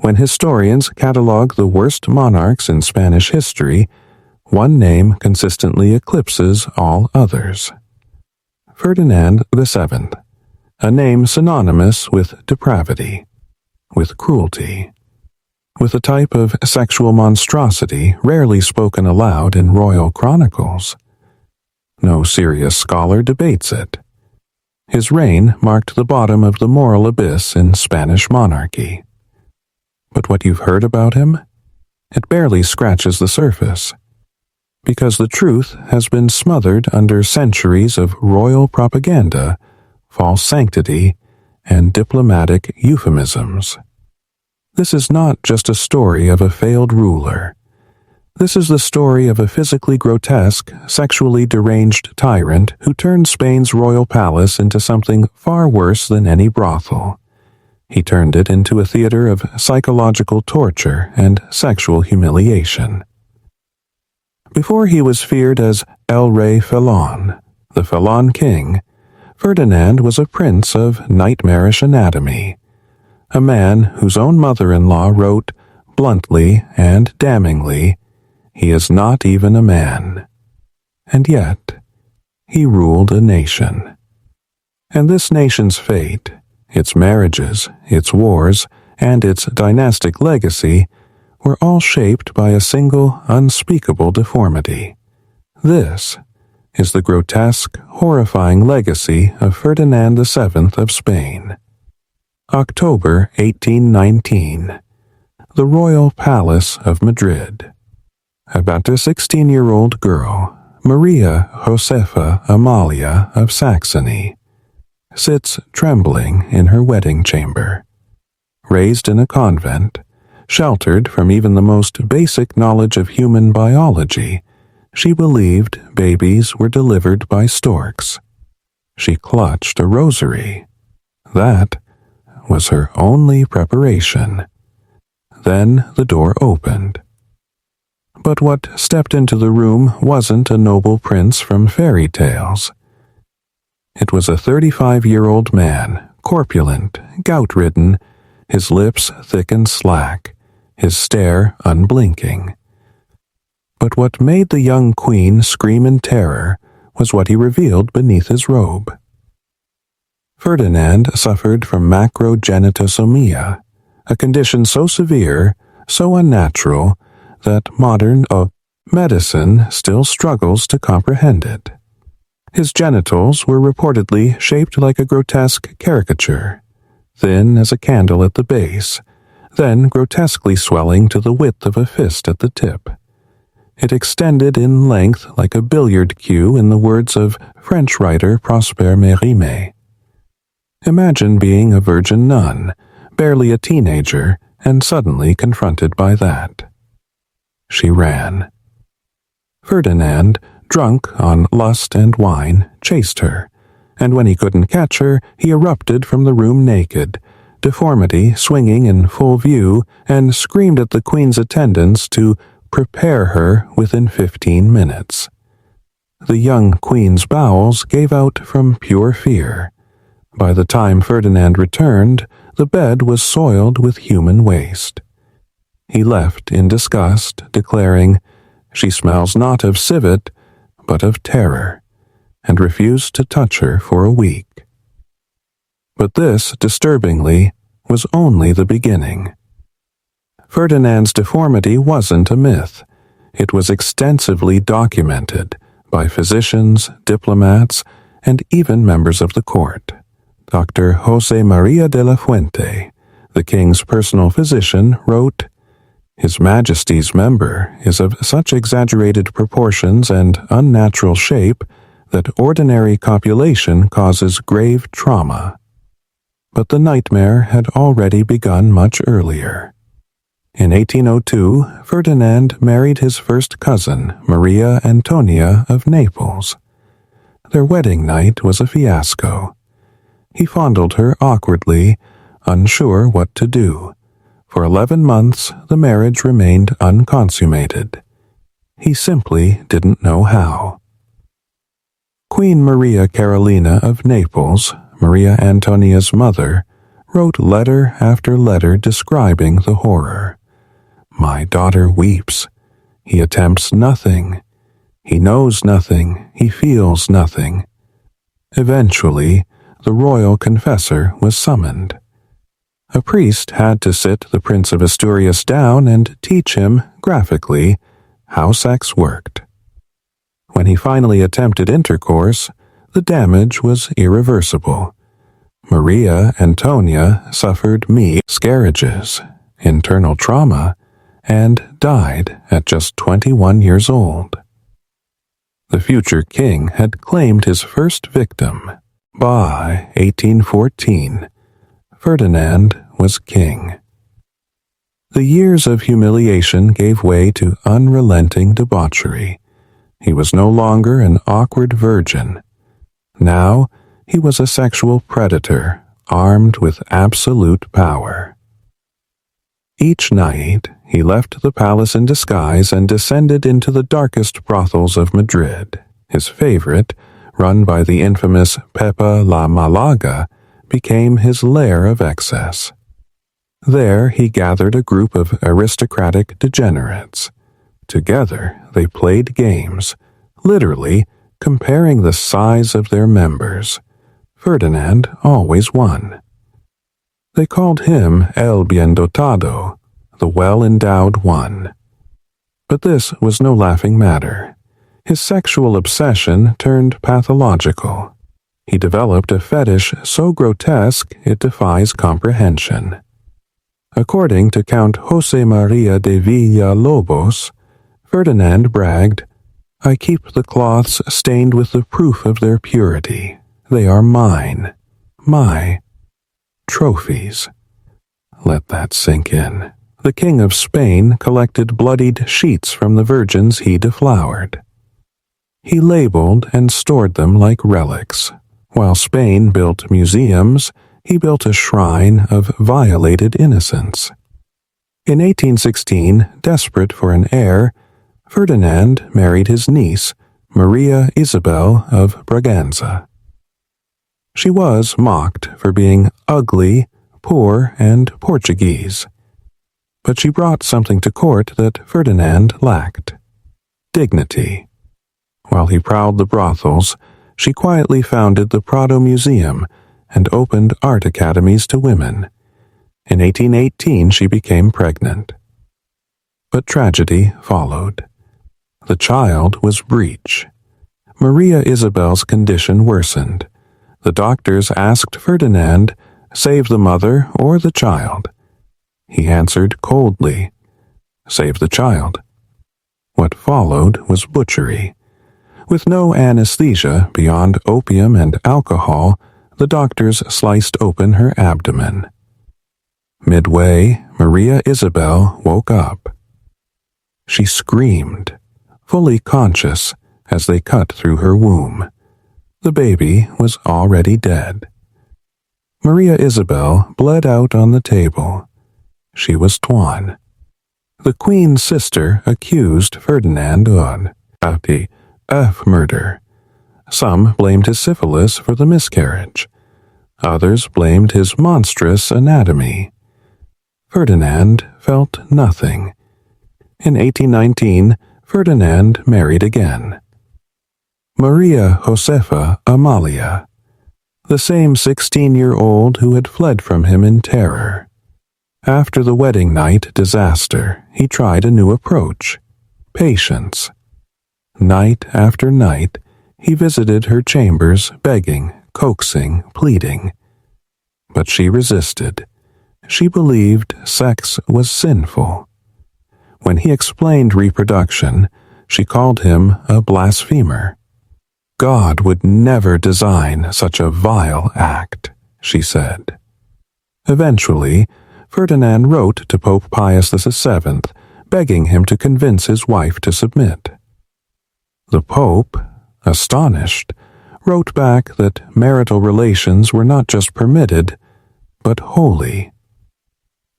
when historians catalog the worst monarchs in Spanish history, one name consistently eclipses all others. Ferdinand VII, a name synonymous with depravity, with cruelty, with a type of sexual monstrosity rarely spoken aloud in royal chronicles. No serious scholar debates it. His reign marked the bottom of the moral abyss in Spanish monarchy. But what you've heard about him? It barely scratches the surface, because the truth has been smothered under centuries of royal propaganda, false sanctity, and diplomatic euphemisms. This is not just a story of a failed ruler. This is the story of a physically grotesque, sexually deranged tyrant who turned Spain's royal palace into something far worse than any brothel. He turned it into a theater of psychological torture and sexual humiliation. Before he was feared as El Rey Felon, the Felon King, Ferdinand was a prince of nightmarish anatomy, a man whose own mother-in-law wrote, bluntly and damningly, "He is not even a man." And yet, he ruled a nation. And this nation's fate, its marriages, its wars, and its dynastic legacy were all shaped by a single unspeakable deformity. This is the grotesque, horrifying legacy of Ferdinand VII of Spain. October 1819. The Royal Palace of Madrid. About a 16-year-old girl, Maria Josefa Amalia of Saxony, sits trembling in her wedding chamber. Raised in a convent, sheltered from even the most basic knowledge of human biology, she believed babies were delivered by storks. She clutched a rosary. That was her only preparation. Then the door opened. But what stepped into the room wasn't a noble prince from fairy tales. It was a 35-year-old man, corpulent, gout-ridden, his lips thick and slack, his stare unblinking. But what made the young queen scream in terror was what he revealed beneath his robe. Ferdinand suffered from macrogenitosomia, a condition so severe, so unnatural, that modern medicine still struggles to comprehend it. His genitals were reportedly shaped like a grotesque caricature, thin as a candle at the base, then grotesquely swelling to the width of a fist at the tip. It extended in length like a billiard cue, in the words of French writer Prosper Mérimée. Imagine being a virgin nun, barely a teenager, and suddenly confronted by that. She ran. Ferdinand, drunk on lust and wine, chased her, and when he couldn't catch her, he erupted from the room naked, deformity swinging in full view, and screamed at the queen's attendants to prepare her within 15 minutes. The young queen's bowels gave out from pure fear. By the time Ferdinand returned, the bed was soiled with human waste. He left in disgust, declaring, "She smells not of civet, but of terror," and refused to touch her for a week. But this, disturbingly, was only the beginning. Ferdinand's deformity wasn't a myth. It was extensively documented by physicians, diplomats, and even members of the court. Dr. José María de la Fuente, the king's personal physician, wrote, "His Majesty's member is of such exaggerated proportions and unnatural shape that ordinary copulation causes grave trauma." But the nightmare had already begun much earlier. In 1802, Ferdinand married his first cousin, Maria Antonia of Naples. Their wedding night was a fiasco. He fondled her awkwardly, unsure what to do. For 11 months, the marriage remained unconsummated. He simply didn't know how. Queen Maria Carolina of Naples, Maria Antonia's mother, wrote letter after letter describing the horror. My daughter weeps. He attempts nothing. He knows nothing. He feels nothing. Eventually, the royal confessor was summoned. A priest had to sit the Prince of Asturias down and teach him, graphically, how sex worked. When he finally attempted intercourse, the damage was irreversible. Maria Antonia suffered miscarriages, internal trauma, and died at just 21 years old. The future king had claimed his first victim. By 1814, Ferdinand was king. The years of humiliation gave way to unrelenting debauchery. He was no longer an awkward virgin. Now he was a sexual predator, armed with absolute power. Each night he left the palace in disguise and descended into the darkest brothels of Madrid. His favorite, run by the infamous Pepa la Malaga, became his lair of excess. There he gathered a group of aristocratic degenerates. Together they played games, literally comparing the size of their members. Ferdinand always won. They called him El Bien Dotado, the well-endowed one. But this was no laughing matter. His sexual obsession turned pathological. He developed a fetish so grotesque it defies comprehension. According to Count José María de Villalobos, Ferdinand bragged, "I keep the cloths stained with the proof of their purity. They are mine, my trophies." Let that sink in. The King of Spain collected bloodied sheets from the virgins he deflowered. He labeled and stored them like relics. While Spain built museums, he built a shrine of violated innocence. In 1816, desperate for an heir, Ferdinand married his niece, Maria Isabel of Braganza. She was mocked for being ugly, poor, and Portuguese. But she brought something to court that Ferdinand lacked: dignity. While he prowled the brothels, she quietly founded the Prado Museum and opened art academies to women. In 1818 she became pregnant. But tragedy followed. The child was breech. Maria Isabel's condition worsened. The doctors asked Ferdinand, save the mother or the child. He answered coldly, save the child. What followed was butchery. With no anesthesia beyond opium and alcohol, the doctors sliced open her abdomen. Midway, Maria Isabel woke up. She screamed, fully conscious, as they cut through her womb. The baby was already dead. Maria Isabel bled out on the table. She was torn. The Queen's sister accused Ferdinand of murder. Some blamed his syphilis for the miscarriage. Others blamed his monstrous anatomy. Ferdinand felt nothing. In 1819, Ferdinand married again. Maria Josefa Amalia, the same 16-year-old who had fled from him in terror. After the wedding night disaster, he tried a new approach: patience. Night after night, he visited her chambers, begging, coaxing, pleading. But she resisted. She believed sex was sinful. When he explained reproduction, she called him a blasphemer. God would never design such a vile act, she said. Eventually, Ferdinand wrote to Pope Pius VII, begging him to convince his wife to submit. The Pope, astonished, wrote back that marital relations were not just permitted, but holy.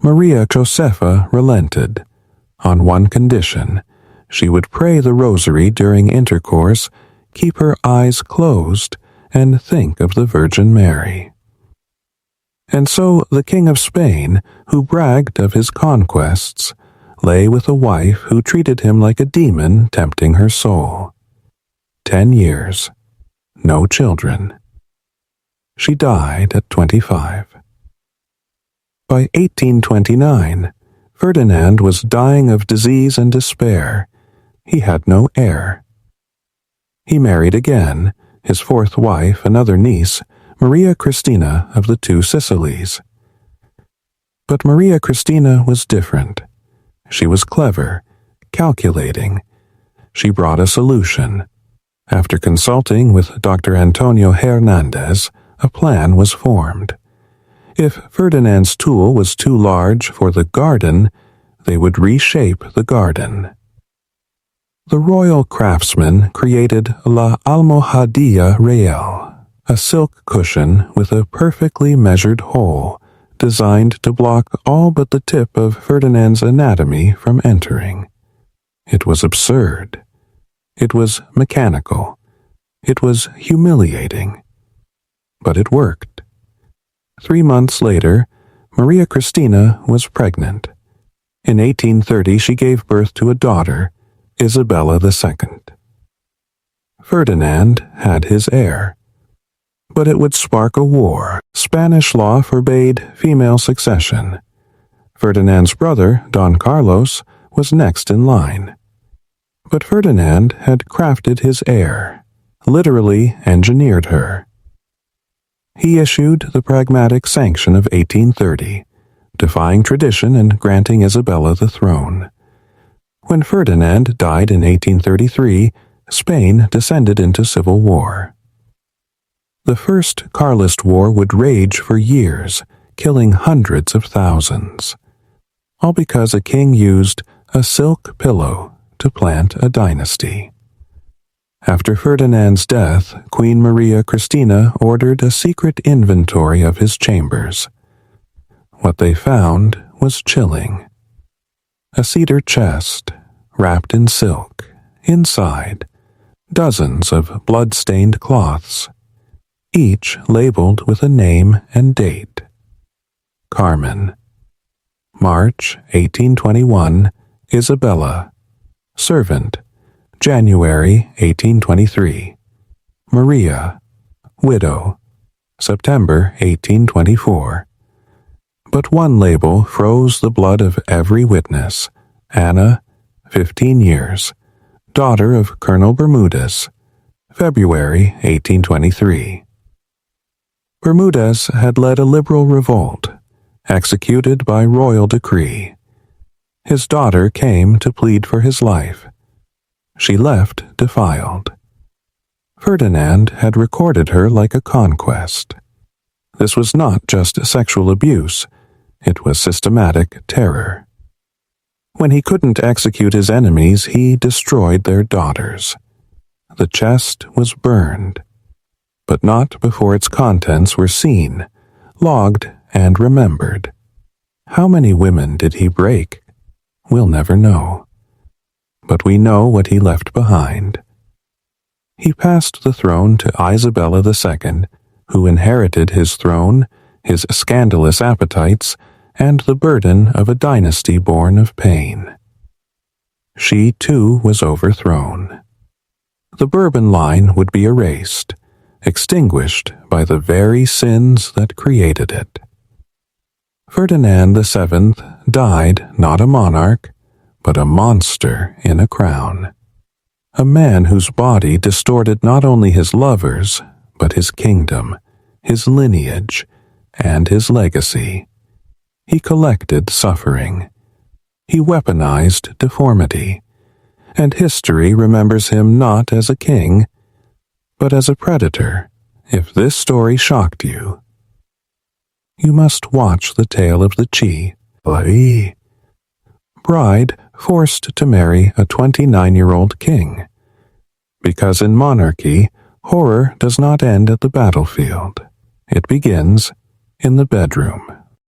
Maria Josefa relented. On one condition: she would pray the rosary during intercourse, keep her eyes closed, and think of the Virgin Mary. And so the King of Spain, who bragged of his conquests, lay with a wife who treated him like a demon tempting her soul. 10 years. No children. She died at 25. By 1829, Ferdinand was dying of disease and despair. He had no heir. He married again, his fourth wife, another niece, Maria Christina of the Two Sicilies. But Maria Christina was different. She was clever, calculating. She brought a solution. After consulting with Dr. Antonio Hernandez, a plan was formed. If Ferdinand's tool was too large for the garden, they would reshape the garden. The royal craftsman created La Almohadilla Real, a silk cushion with a perfectly measured hole, designed to block all but the tip of Ferdinand's anatomy from entering. It was absurd. It was mechanical. It was humiliating. But it worked. 3 months later, Maria Christina was pregnant. In 1830 she gave birth to a daughter, Isabella II. Ferdinand had his heir. But it would spark a war. Spanish law forbade female succession. Ferdinand's brother, Don Carlos, was next in line. But Ferdinand had crafted his heir, literally engineered her. He issued the Pragmatic Sanction of 1830, defying tradition and granting Isabella the throne. When Ferdinand died in 1833, Spain descended into civil war. The First Carlist War would rage for years, killing hundreds of thousands, all because a king used a silk pillow to plant a dynasty. After Ferdinand's death, Queen Maria Christina ordered a secret inventory of his chambers. What they found was chilling. A cedar chest, wrapped in silk, inside, dozens of blood-stained cloths, each labeled with a name and date. Carmen. March 1821, Isabella. Servant, January 1823. Maria, widow, September 1824. But one label froze the blood of every witness. Anna, 15 years, daughter of Colonel Bermudez, February 1823. Bermudez had led a liberal revolt, executed by royal decree. His daughter came to plead for his life. She left defiled. Ferdinand had recorded her like a conquest. This was not just sexual abuse, it was systematic terror. When he couldn't execute his enemies, he destroyed their daughters. The chest was burned, but not before its contents were seen, logged, and remembered. How many women did he break? We'll never know. But we know what he left behind. He passed the throne to Isabella II, who inherited his throne, his scandalous appetites, and the burden of a dynasty born of pain. She, too, was overthrown. The Bourbon line would be erased, extinguished by the very sins that created it. Ferdinand VII died not a monarch, but a monster in a crown. A man whose body distorted not only his lovers, but his kingdom, his lineage, and his legacy. He collected suffering. He weaponized deformity, and history remembers him not as a king, but as a predator. If this story shocked you, you must watch the tale of the bride forced to marry a 29-year-old king. Because in monarchy, horror does not end at the battlefield. It begins in the bedroom.